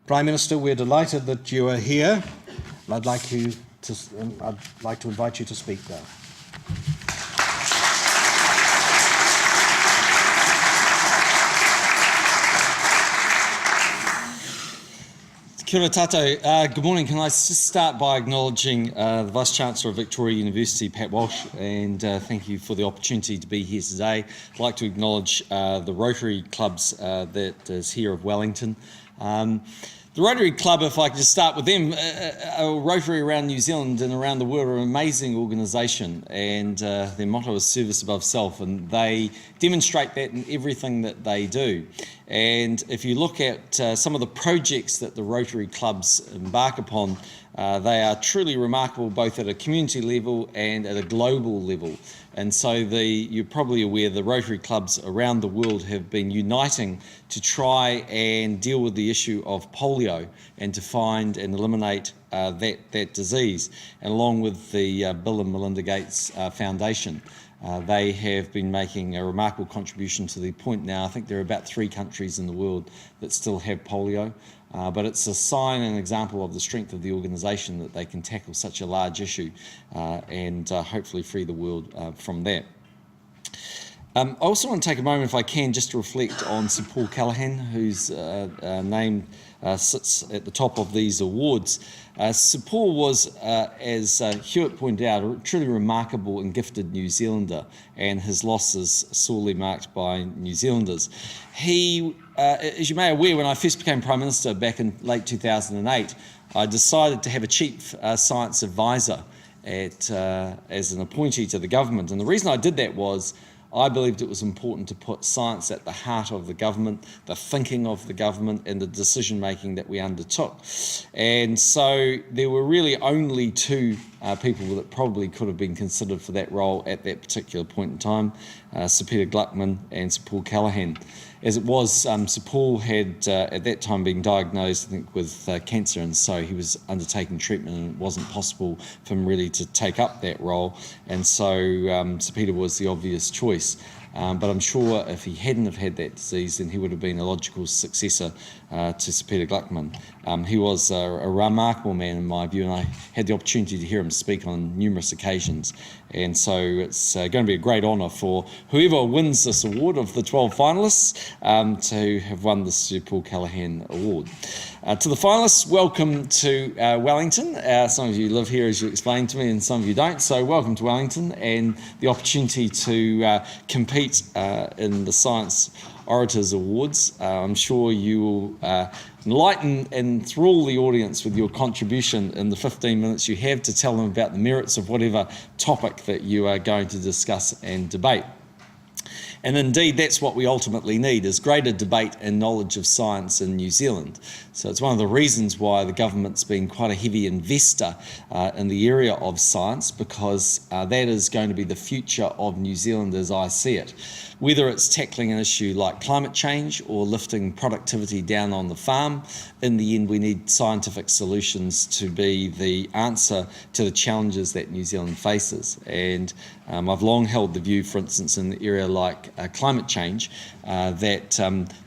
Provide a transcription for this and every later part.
Prime Minister, we're delighted that you are here. I'd like to invite you to speak now. Kia ora tātou. Good morning. Can I just start by acknowledging the Vice-Chancellor of Victoria University, Pat Walsh, and thank you for the opportunity to be here today. I'd like to acknowledge the Rotary clubs that is here of Wellington. The Rotary Club, if I could just start with them, Rotary around New Zealand and around the world are an amazing organisation, and their motto is service above self, and they demonstrate that in everything that they do. And if you look at some of the projects that the Rotary clubs embark upon, they are truly remarkable both at a community level and at a global level. And so you're probably aware the Rotary clubs around the world have been uniting to try and deal with the issue of polio and to find and eliminate that disease. And along with the Bill and Melinda Gates Foundation, they have been making a remarkable contribution to the point now. I think there are about 3 countries in the world that still have polio. But it's a sign and example of the strength of the organisation that they can tackle such a large issue and hopefully free the world from that. I also want to take a moment, if I can, just to reflect on Sir Paul Callaghan, whose name sits at the top of these awards. Sir Paul was, as Hewitt pointed out, a truly remarkable and gifted New Zealander, and his loss is sorely marked by New Zealanders. He, as you may be aware, when I first became Prime Minister back in late 2008, I decided to have a Chief Science Advisor as an appointee to the government. And the reason I did that was I believed it was important to put science at the heart of the government, the thinking of the government, and the decision-making that we undertook. And so there were really only 2 people that probably could have been considered for that role at that particular point in time, Sir Peter Gluckman and Sir Paul Callaghan. As it was, Sir Paul had at that time been diagnosed, I think, with cancer, and so he was undertaking treatment, and it wasn't possible for him really to take up that role, and so Sir Peter was the obvious choice. But I'm sure if he hadn't have had that disease, then he would have been a logical successor to Sir Peter Gluckman. He was a remarkable man in my view, and I had the opportunity to hear him speak on numerous occasions. And so it's going to be a great honour for whoever wins this award of the 12 finalists to have won the Sir Paul Callaghan Award. To the finalists, welcome to Wellington. Some of you live here, as you explained to me, and some of you don't. So welcome to Wellington and the opportunity to compete in the Science Orators Awards. I'm sure you will enlighten and enthrall the audience with your contribution in the 15 minutes you have to tell them about the merits of whatever topic that you are going to discuss and debate. And indeed, that's what we ultimately need, is greater debate and knowledge of science in New Zealand. So it's one of the reasons why the government's been quite a heavy investor in the area of science, because that is going to be the future of New Zealand as I see it. Whether it's tackling an issue like climate change or lifting productivity down on the farm, in the end we need scientific solutions to be the answer to the challenges that New Zealand faces. And I've long held the view, for instance, in the area like climate change, that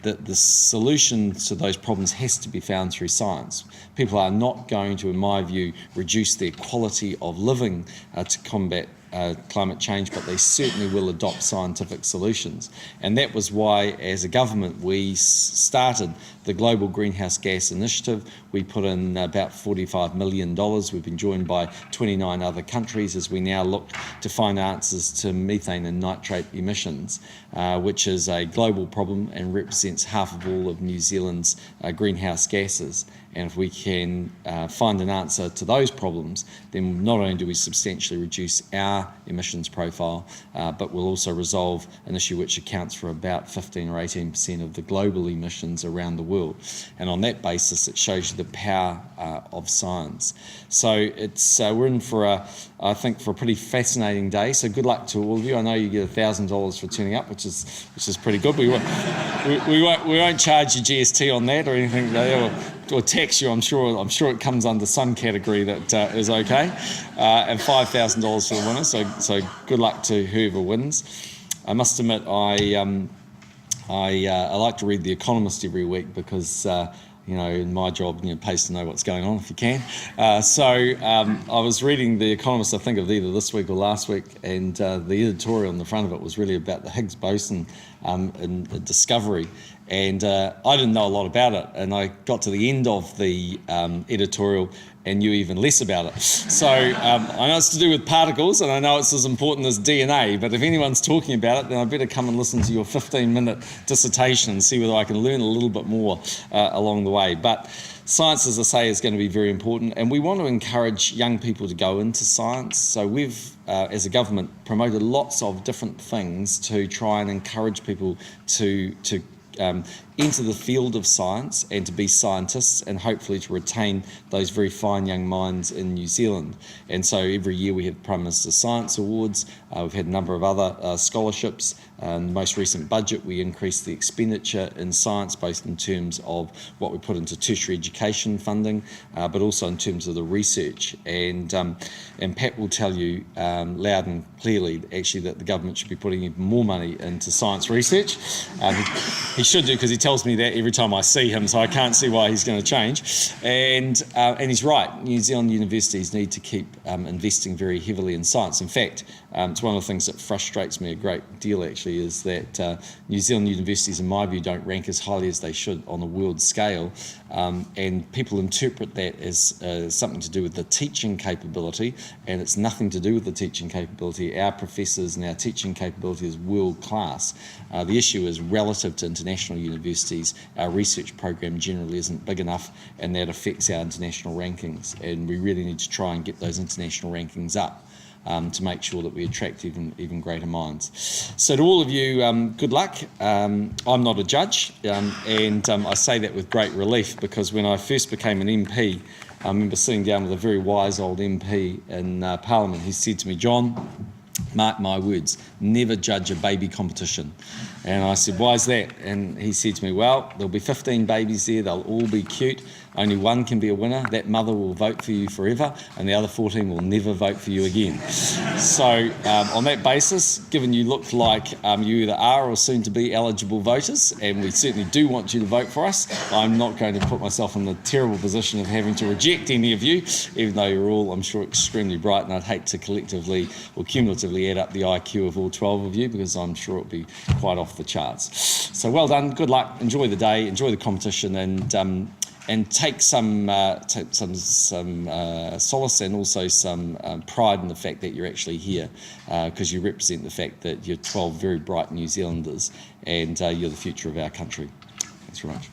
the solution to those problems has to be found through science. People are not going to, in my view, reduce their quality of living to combat climate change, but they certainly will adopt scientific solutions. And that was why, as a government, we started the Global Greenhouse Gas Initiative. We put in about $45 million. We've been joined by 29 other countries as we now look to find answers to methane and nitrate emissions, which is a global problem and represents half of all of New Zealand's greenhouse gases. And if we can find an answer to those problems, then not only do we substantially reduce our emissions profile, but we'll also resolve an issue which accounts for about 15 or 18% of the global emissions around the world. And on that basis, it shows you the power of science. So it's we're in for I think for a pretty fascinating day. So good luck to all of you. I know you get $1,000 for turning up, which is pretty good. We won't charge you GST on that or anything like that. Or tax you, I'm sure it comes under some category that is okay, and $5,000 for the winner. So good luck to whoever wins. I must admit, I like to read The Economist every week because in my job, it pays to know what's going on if you can. So I was reading The Economist, I think of either this week or last week, and the editorial on the front of it was really about the Higgs boson and the discovery. And I didn't know a lot about it, and I got to the end of the editorial and knew even less about it. So I know it's to do with particles, and I know it's as important as DNA, but if anyone's talking about it, then I better come and listen to your 15-minute dissertation and see whether I can learn a little bit more along the way. But science, as I say, is going to be very important, and we want to encourage young people to go into science. So we've, as a government, promoted lots of different things to try and encourage people to enter the field of science and to be scientists, and hopefully to retain those very fine young minds in New Zealand. And so every year we have Prime Minister's Science Awards. We've had a number of other scholarships. In the most recent budget, we increased the expenditure in science, both in terms of what we put into tertiary education funding, but also in terms of the research. And Pat will tell you loud and clearly, actually, that the government should be putting even more money into science research. He should do, because he tells me that every time I see him, so I can't see why he's going to change. And he's right. New Zealand universities need to keep investing very heavily in science. In fact, it's one of the things that frustrates me a great deal, actually, is that New Zealand universities, in my view, don't rank as highly as they should on a world scale. And people interpret that as something to do with the teaching capability, and it's nothing to do with the teaching capability. Our professors and our teaching capability is world class. The issue is, relative to international universities, our research program generally isn't big enough, and that affects our international rankings, and we really need to try and get those international rankings up to make sure that we attract even greater minds. So to all of you, good luck. I'm not a judge, and I say that with great relief, because when I first became an MP, I remember sitting down with a very wise old MP in Parliament. He said to me, "John, mark my words, never judge a baby competition." And I said, "Why is that?" And he said to me, "Well, there'll be 15 babies there, they'll all be cute, only one can be a winner, that mother will vote for you forever, and the other 14 will never vote for you again." So on that basis, given you look like you either are or soon to be eligible voters, and we certainly do want you to vote for us, I'm not going to put myself in the terrible position of having to reject any of you, even though you're all, I'm sure, extremely bright, and I'd hate to collectively or cumulatively add up the IQ of all 12 of you, because I'm sure it'll be quite off the charts. So well done, good luck, enjoy the day, enjoy the competition, and take some solace and also some pride in the fact that you're actually here, because you represent the fact that you're 12 very bright New Zealanders, and you're the future of our country. Thanks very much.